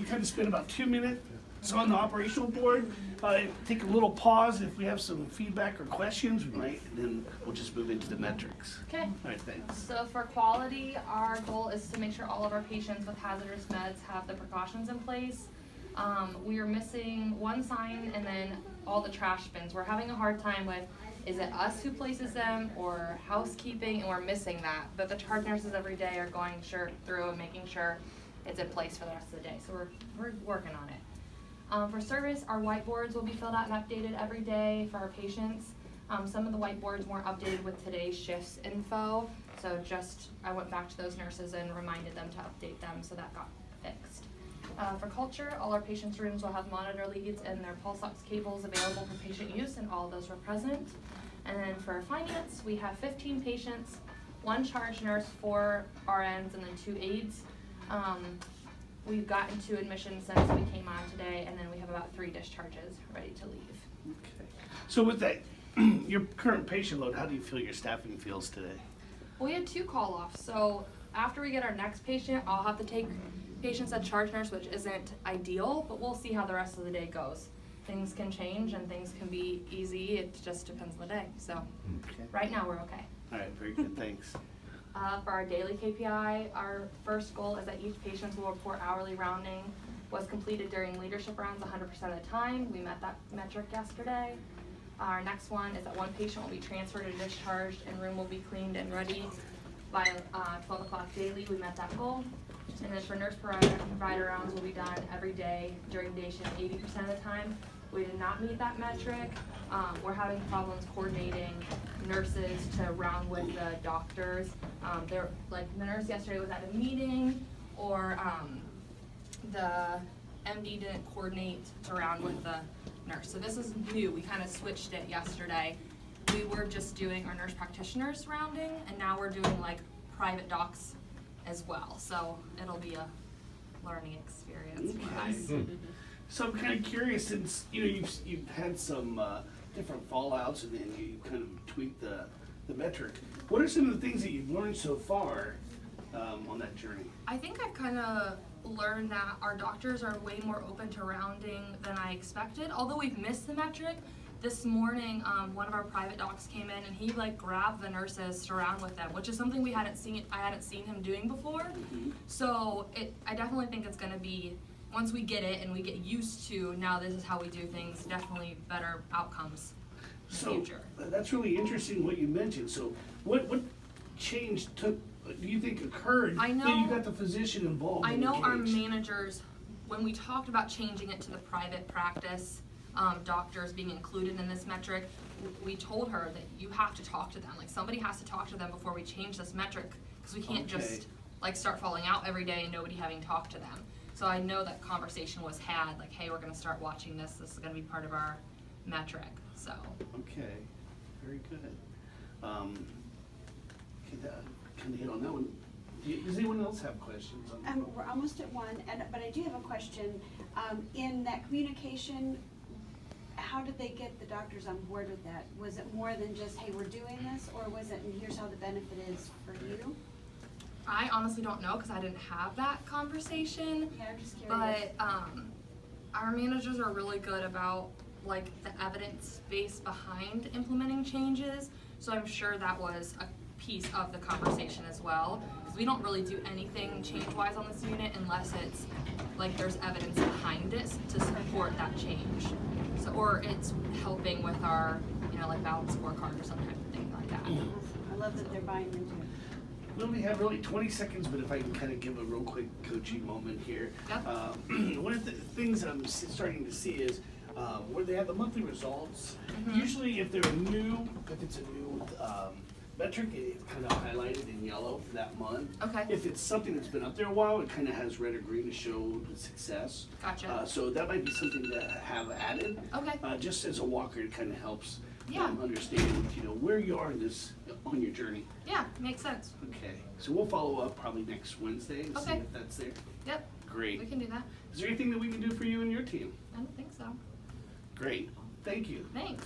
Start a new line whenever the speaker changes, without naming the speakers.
kind of spend about 2 minutes on the operational board. Take a little pause. If we have some feedback or questions, we might, and then we'll just move into the metrics.
Okay.
All right, thanks.
So for quality, our goal is to make sure all of our patients with hazardous meds have the precautions in place. We are missing one sign and then all the trash bins. We're having a hard time with, is it us who places them or housekeeping, and we're missing that. But the charge nurses every day are going through and making sure it's in place for the rest of the day. So we're working on it. For service, our whiteboards will be filled out and updated every day for our patients. Some of the whiteboards weren't updated with today's shifts info, so I went back to those nurses and reminded them to update them, so that got fixed. For culture, all our patients' rooms will have monitor leads and their pulse ox cables available for patient use, and all of those were present. And then for finance, we have 15 patients, 1 charge nurse, 4 RNs, and then 2 aides. We've gotten 2 admissions since we came on today, and then we have about 3 discharges ready to leave.
Okay. So with that, your current patient load, how do you feel your staffing feels today?
Well, we had 2 call-offs, so after we get our next patient, I'll have to take patients at charge nurse, which isn't ideal, but we'll see how the rest of the day goes. Things can change and things can be easy, it just depends on the day. So
Okay.
right now we're okay.
All right, very good, thanks.
For our daily KPI, our first goal is that each patient will report hourly rounding was completed during leadership rounds 100% of the time. We met that metric yesterday. Our next one is that 1 patient will be transferred or discharged and room will be cleaned and ready by 12 o'clock daily. We met that goal. And then for nurse provider rounds will be done every day during day shift 80% of the time. We did not meet that metric. We're having problems coordinating nurses to round with the doctors. The nurse yesterday was at a meeting, or the MD didn't coordinate to round with the nurse. So this is new. We kind of switched it yesterday. We were just doing our nurse practitioners rounding, and now we're doing like private docs as well. So it'll be a learning experience for us.
So I'm kind of curious, since you've had some different fallouts and then you kind of tweaked the metric. What are some of the things that you've learned so far on that journey?
I think I've kind of learned that our doctors are way more open to rounding than I expected. Although we've missed the metric, this morning one of our private docs came in and he grabbed the nurses to round with them, which is something I hadn't seen him doing before.
Mm-hmm.
So I definitely think it's going to be, once we get it and we get used to, now this is how we do things, definitely better outcomes in the future.
That's really interesting what you mentioned. So what change do you think occurred that you got the physician involved?
I know our managers, when we talked about changing it to the private practice, doctors being included in this metric, we told her that you have to talk to them. Like, somebody has to talk to them before we change this metric, because we can't just start falling out every day and nobody having talked to them. So I know that conversation was had, like, hey, we're going to start watching this. This is going to be part of our metric. So.
Okay, very good. Kind of hit on that one. Does anyone else have questions?
We're almost at 1, but I do have a question. In that communication, how did they get the doctors on board with that? Was it more than just, hey, we're doing this, or was it, and here's how the benefit is for you?
I honestly don't know, because I didn't have that conversation.
Yeah, I'm just curious.
But our managers are really good about the evidence base behind implementing changes. So I'm sure that was a piece of the conversation as well, because we don't really do anything change-wise on this unit unless it's there's evidence behind it to support that change. So, or it's helping with our balance scorecard or some type of thing like that.
I love that they're buying into it.
We only have really 20 seconds, but if I can kind of give a real quick coaching moment here.
Yep.
One of the things I'm starting to see is where they have the monthly results.
Mm-hmm.
Usually if it's a new metric, it's kind of highlighted in yellow for that month.
Okay.
If it's something that's been up there a while, it kind of has red or green to show success.
Gotcha.
So that might be something to have added.
Okay.
Just as a walker, it kind of helps
Yeah.
understand where you are in on your journey.
Yeah, makes sense.
Okay, so we'll follow up probably next Wednesday and see
Okay.
if that's there.
Yep.
Great.
We can do that.
Is there anything that we can do for you and your team?
I don't think so.
Great. Thank you.
Thanks.